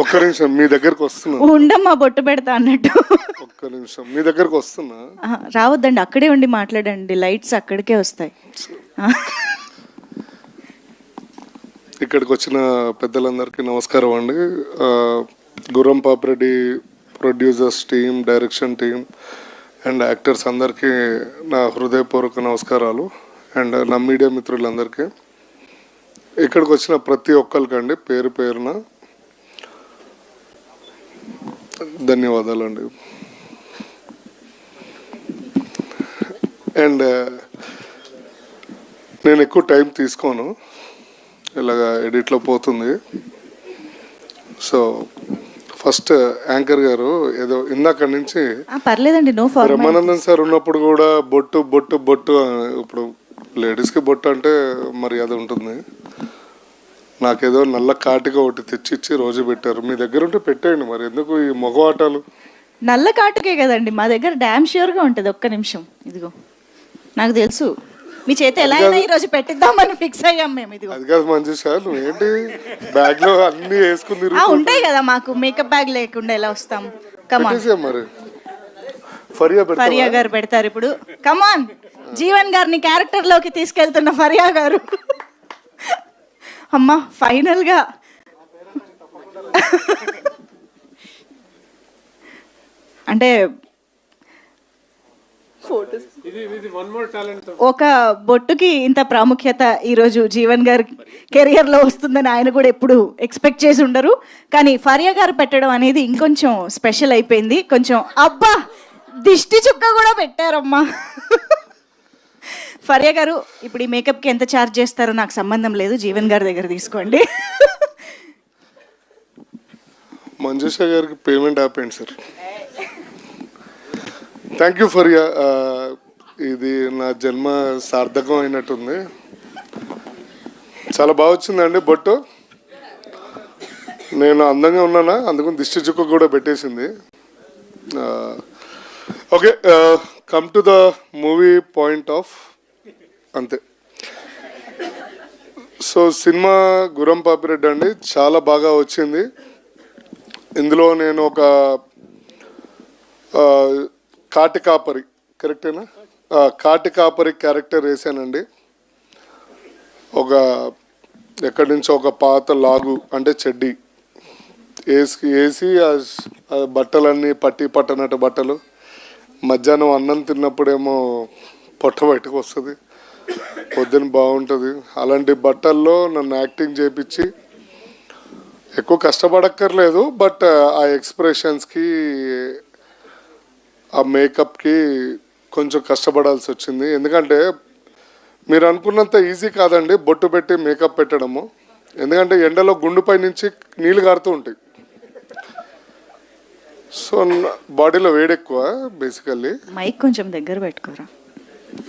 ఒక్క నిమిషం మీ దగ్గరకు వస్తున్నా. ఉండమ్మా బొట్టు పెడతా అన్నట్టు. ఒక్క నిమిషం మీ దగ్గరకు వస్తున్నా. రావద్దండి, అక్కడే ఉండి మాట్లాడండి, లైట్స్ అక్కడికే వస్తాయి. ఇక్కడికి వచ్చిన పెద్దలందరికీ నమస్కారం అండి. గుర్రం Papireddy producers team, direction team and actors అందరికీ నా హృదయపూర్వక నమస్కారాలు. అండ్ నా మీడియా మిత్రులందరికీ, ఇక్కడికి వచ్చిన ప్రతి ఒక్కరికండి పేరు పేరున ధన్యవాదాలండి. అండ్ నేను ఎక్కువ టైం తీసుకోను, ఇలాగా ఎడిట్లో పోతుంది. సో ఫస్ట్ యాంకర్ గారు ఏదో ఇందాక నుంచి పర్లేదండి, నో బ్రహ్మానందన్ సార్ ఉన్నప్పుడు కూడా బొట్టు బొట్టు బొట్టు, ఇప్పుడు లేడీస్కి బొట్టు అంటే మర్యాద ఉంటుంది. నాకేదో నల్ల కాటిగా ఒకటి తెచ్చిచ్చి రోజు పెట్టారు. మీ దగ్గర ఉంటే పెట్టేయండి, మరి ఎందుకు ఈ మగవాటాలు? నల్ల కాటుకే కదండి మా దగ్గర, డ్యామ్ ష్యూర్గా ఉంటుంది. ఒక్క నిమిషం, ఇదిగో నాకు తెలుసు, మీ చేత ఎలా అయినా ఈరోజు పెట్టిద్దామని ఫిక్స్ అయ్యాం మేము. ఇదిగో అది కాదు మంచి సార్, నువ్వేంటి బ్యాగ్ లో అన్ని వేసుకుని ఉంటాయి కదా, మాకు మేకప్ బ్యాగ్ లేకుండా ఎలా వస్తాం? కమాన్, మరి ఫరియా గారు పెడతారు ఇప్పుడు. కమాన్, జీవన్ గారిని క్యారెక్టర్ లోకి తీసుకెళ్తున్న ఫరియా గారు. అమ్మా ఫైనల్గా అంటే ఒక బొట్టుకి ఇంత ప్రాముఖ్యత ఈరోజు జీవన్ గారి కెరియర్లో వస్తుందని ఆయన కూడా ఎప్పుడు ఎక్స్పెక్ట్ చేసి ఉండరు. కానీ ఫరియా గారు పెట్టడం అనేది ఇంకొంచెం స్పెషల్ అయిపోయింది. కొంచెం అబ్బా దిష్టి చుక్క కూడా పెట్టారమ్మా. ఫరియా గారు, ఇప్పుడు ఈ మేకప్కి ఎంత ఛార్జ్ చేస్తారో నాకు సంబంధం లేదు, జీవన్ గారి దగ్గర తీసుకోండి. మంజుష గారికి పేమెంట్ ఆపేయండి సార్. Thank you Faria. ఇది నా జన్మ సార్థకం అయినట్టుంది. చాలా బాగా వచ్చిందండి బొట్టు. నేను అందంగా ఉన్నానా, అందుకని దిష్టి చుక్క కూడా పెట్టేసింది. Okay, come to the movie point of అంతే. సో సినిమా గుర్రం పాపిరెడ్డి అండి, చాలా బాగా వచ్చింది. ఇందులో నేను ఒక కాటి కాపరి, కరెక్టేనా, కాటి కాపరి క్యారెక్టర్ వేసానండి. ఒక ఎక్కడి నుంచో ఒక పాత లాగు అంటే చెడ్డీ వేసి ఆ బట్టలన్నీ పట్టనట్టు బట్టలు, మధ్యాహ్నం అన్నం తిన్నప్పుడేమో పొట్ట బయటకు వస్తుంది, పొద్దున బాగుంటుంది. అలాంటి బట్టల్లో నన్ను యాక్టింగ్ చేయించి, ఎక్కువ కష్టపడక్కర్లేదు, బట్ ఆ ఎక్స్ప్రెషన్స్కి ఆ మేకప్కి కొంచెం కష్టపడాల్సి వచ్చింది. ఎందుకంటే మీరు అనుకున్నంత ఈజీ కాదండి బొట్టు పెట్టి మేకప్ పెట్టడము. ఎందుకంటే ఎండలో గుండుపై నుంచి నీళ్ళు కారుతూ ఉంటాయి. సో బాడీలో వేడి ఎక్కువ బేసికల్లీ. మైక్ కొంచెం దగ్గర పెట్టుకోరా.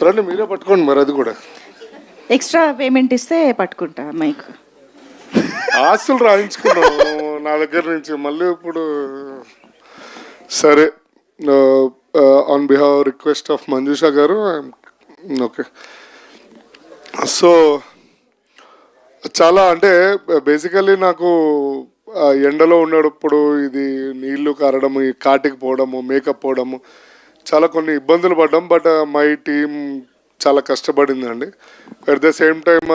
రండి మీరే పట్టుకోండి మరి, అది కూడా ఎక్స్ట్రా పేమెంట్ ఇస్తే పట్టుకుంటా మైక్. ఆస్తులు రాయించుకున్నాం నా దగ్గర నుంచి మళ్ళీ ఇప్పుడు. సరే, on behalf request of Manjusha గారు, ఓకే. సో చాలా అంటే బేసికల్లీ నాకు ఎండలో ఉన్నప్పుడు ఇది నీళ్లు కారడము, ఈ కాటికి పోవడము, మేకప్ పోవడము, చాలా కొన్ని ఇబ్బందులు పడ్డాం. బట్ మై టీమ్ చాలా కష్టపడిందండి. అట్ ద సేమ్ టైమ్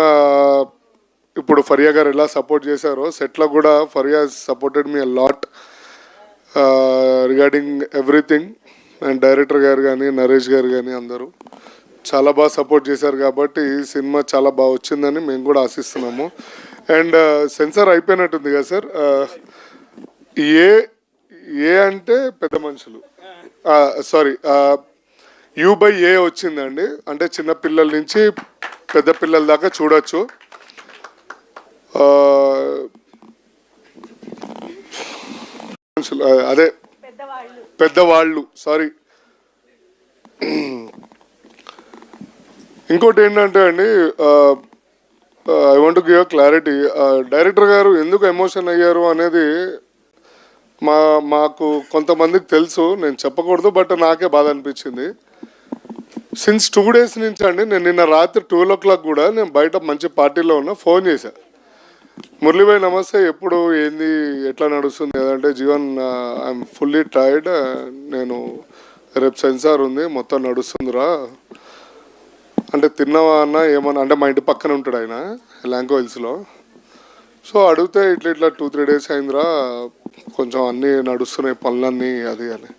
ఇప్పుడు ఫరియా గారు ఎలా సపోర్ట్ చేశారో సెట్లో కూడా Faria supported me a lot regarding everything. And director గారు కానీ, నరేష్ గారు కానీ అందరూ చాలా బాగా సపోర్ట్ చేశారు. కాబట్టి ఈ సినిమా చాలా బాగా వచ్చిందని మేము కూడా ఆశిస్తున్నాము. అండ్ సెన్సార్ అయిపోయినట్టుంది కదా సార్. ఏ అంటే పెద్ద మనుషులు, సారీ U/A వచ్చిందండి. అంటే చిన్నపిల్లల నుంచి పెద్ద పిల్లల దాకా చూడొచ్చు. అదే పెద్దవాళ్ళు, సారీ. ఇంకోటి ఏంటంటే అండి, I want to give clarity. Director గారు ఎందుకు ఎమోషన్ అయ్యారు అనేది మాకు కొంతమందికి తెలుసు, నేను చెప్పకూడదు, బట్ నాకే బాధ అనిపించింది. సిన్స్ 2 days నుంచి అండి, నేను నిన్న రాత్రి 12 o'clock కూడా నేను బయట మంచి పార్టీలో ఉన్నా, ఫోన్ చేశా. మురళీభాయ్ నమస్తే. ఎప్పుడు ఏంది ఎట్లా నడుస్తుంది అంటే జీవన్ ఐఎమ్ ఫుల్లీ టైర్డ్. నేను రేపు సెన్సార్ ఉంది, మొత్తం నడుస్తుందిరా అంటే తిన్నావా అన్న ఏమన్నా అంటే మా ఇంటి పక్కన ఉంటాడు ఆయన ల్యాంకో హిల్స్లో. సో అడిగితే ఇట్లా ఇట్లా 2-3 days అయిందిరా, కొంచెం అన్నీ నడుస్తున్నాయి పనులన్నీ అది అని.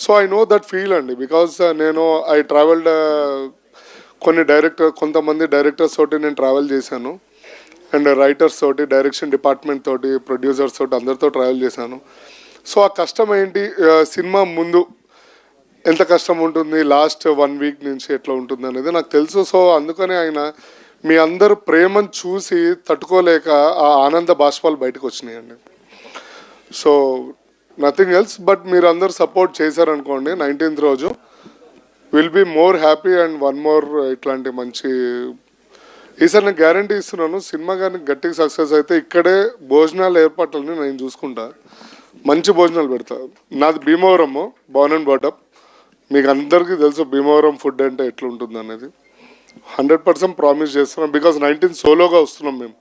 So I know that feel అండి, బికాస్ నేను ఐ ట్రావెల్డ్ కొంతమంది డైరెక్టర్స్ తోటి నేను ట్రావెల్ చేశాను, అండ్ రైటర్స్ తోటి, డైరెక్షన్ డిపార్ట్మెంట్ తోటి, ప్రొడ్యూసర్స్ తోటి అందరితో ట్రావెల్ చేశాను. సో ఆ కష్టం ఏంటి, సినిమా ముందు ఎంత కష్టం ఉంటుంది, లాస్ట్ 1 week నుంచి ఎట్లా ఉంటుంది అనేది నాకు తెలుసు. సో అందుకనే ఆయన మీ అందరు ప్రేమను చూసి తట్టుకోలేక ఆ ఆనంద బాష్పాలు బయటకు వచ్చినాయండి. సో నథింగ్ ఎల్స్ బట్ మీరు అందరు సపోర్ట్ చేశారనుకోండి, 19th రోజు will be more happy and one more ఇట్లాంటి మంచి ఈసారి నేను గ్యారంటీ ఇస్తున్నాను. సినిమా కానీ గట్టిగా సక్సెస్ అయితే ఇక్కడే భోజనాల ఏర్పాట్లని నేను చూసుకుంటా, మంచి భోజనాలు పెడతా. నాది భీమవరము, బోర్న్ అండ్ బాటప్. మీకు అందరికీ తెలుసు భీమవరం ఫుడ్ అంటే ఎట్లుంటుంది అనేది. 100% ప్రామిస్ చేస్తున్నాం, బికాజ్ 19th సోలోగా వస్తున్నాం మేము.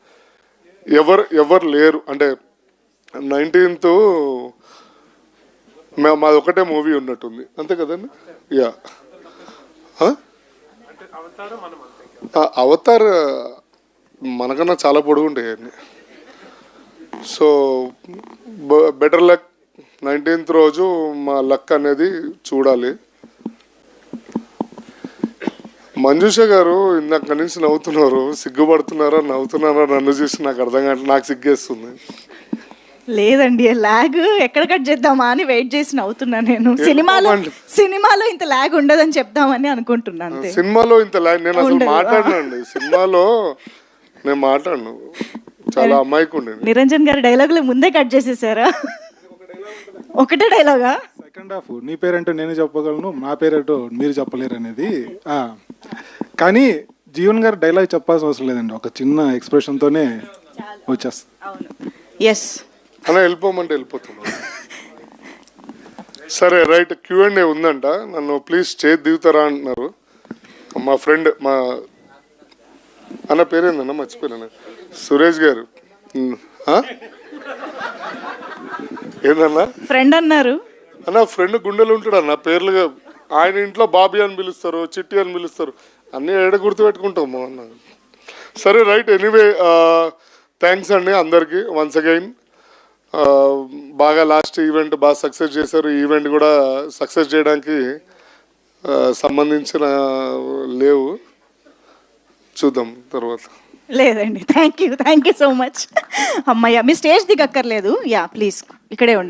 ఎవరు లేరు అంటే 19th మాది ఒకటే మూవీ ఉన్నట్టుంది, అంతే కదండి. యా అవతార్ మనకన్నా చాలా పొడుగు ఉంటాయి అన్ని. సో బెటర్ లక్ 19th రోజు మా లక్ అనేది చూడాలి. మంజుష గారు ఇందాక నుంచి నవ్వుతున్నారు, సిగ్గుపడుతున్నారా నవ్వుతున్నారా నన్ను చూసి నాకు అర్థం కావట్లేదు, నాకు సిగ్గేస్తుంది. లేదండి, లాగ్ ఎక్కడ కట్ చేద్దామా అని వెయిట్ చేసి నవ్వుతున్నా నేను. సినిమాలో ఇంత లాగ్ ఉండదని చెప్దామని అనుకుంటున్నాను. సినిమాలో ఇంత లాగ్ నేను అసలు మాట్లాడినండి, సినిమాలో నేను మాట్లాడను, చాలా అమ్మాయికి ఉండేది. నిరంజన్ గారి డైలాగులు ముందే కట్ చేసేసారా? ఒకటే డైలాగా? సెకండ్ హాఫ్ నీ పేరేంటో నేను చెప్పగలను, నా పేరేంటో మీరు చెప్పలేరు అనేది. కానీ జీవన్ గారు డైలాగ్ చెప్పాల్సిన అవసరం లేదండి, ఒక చిన్న ఎక్స్ప్రెషన్తోనే వచ్చేస్తుంది. ఎస్ అలా వెళ్ళిపోమంటే వెళ్ళిపోతున్నాను. సరే రైట్, Q&A ఉందంట, నన్ను ప్లీజ్ చేతి దిగుతారా అంటున్నారు మా ఫ్రెండ్. మా అన్న పేరేందన్నా మర్చిపోయాను, సురేష్ గారు. ఏందన్నా ఫ్రెండ్ అన్నారు అన్న, ఫ్రెండ్ గుండెలు ఉంటాడు అన్న, పేర్లుగా ఆయన ఇంట్లో బాబీ అని పిలుస్తారు, చిట్టి అని పిలుస్తారు, అన్నీ ఏడ గుర్తుపెట్టుకుంటాము అన్న. సరే రైట్, ఎనీవే థ్యాంక్స్ అండి అందరికీ వన్స్ అగైన్. బాగా లాస్ట్ ఈవెంట్ బాగా సక్సెస్ చేశారు. ఈ ఈవెంట్ కూడా సక్సెస్ చేయడానికి సంబంధించిన లేవు, చూద్దాం తర్వాత. లేదండి, థ్యాంక్ యూ సో మచ్. అమ్మయ్య, మీ స్టేజ్ దిగక్కర్లేదు. యా ప్లీజ్ ఇక్కడే ఉండండి.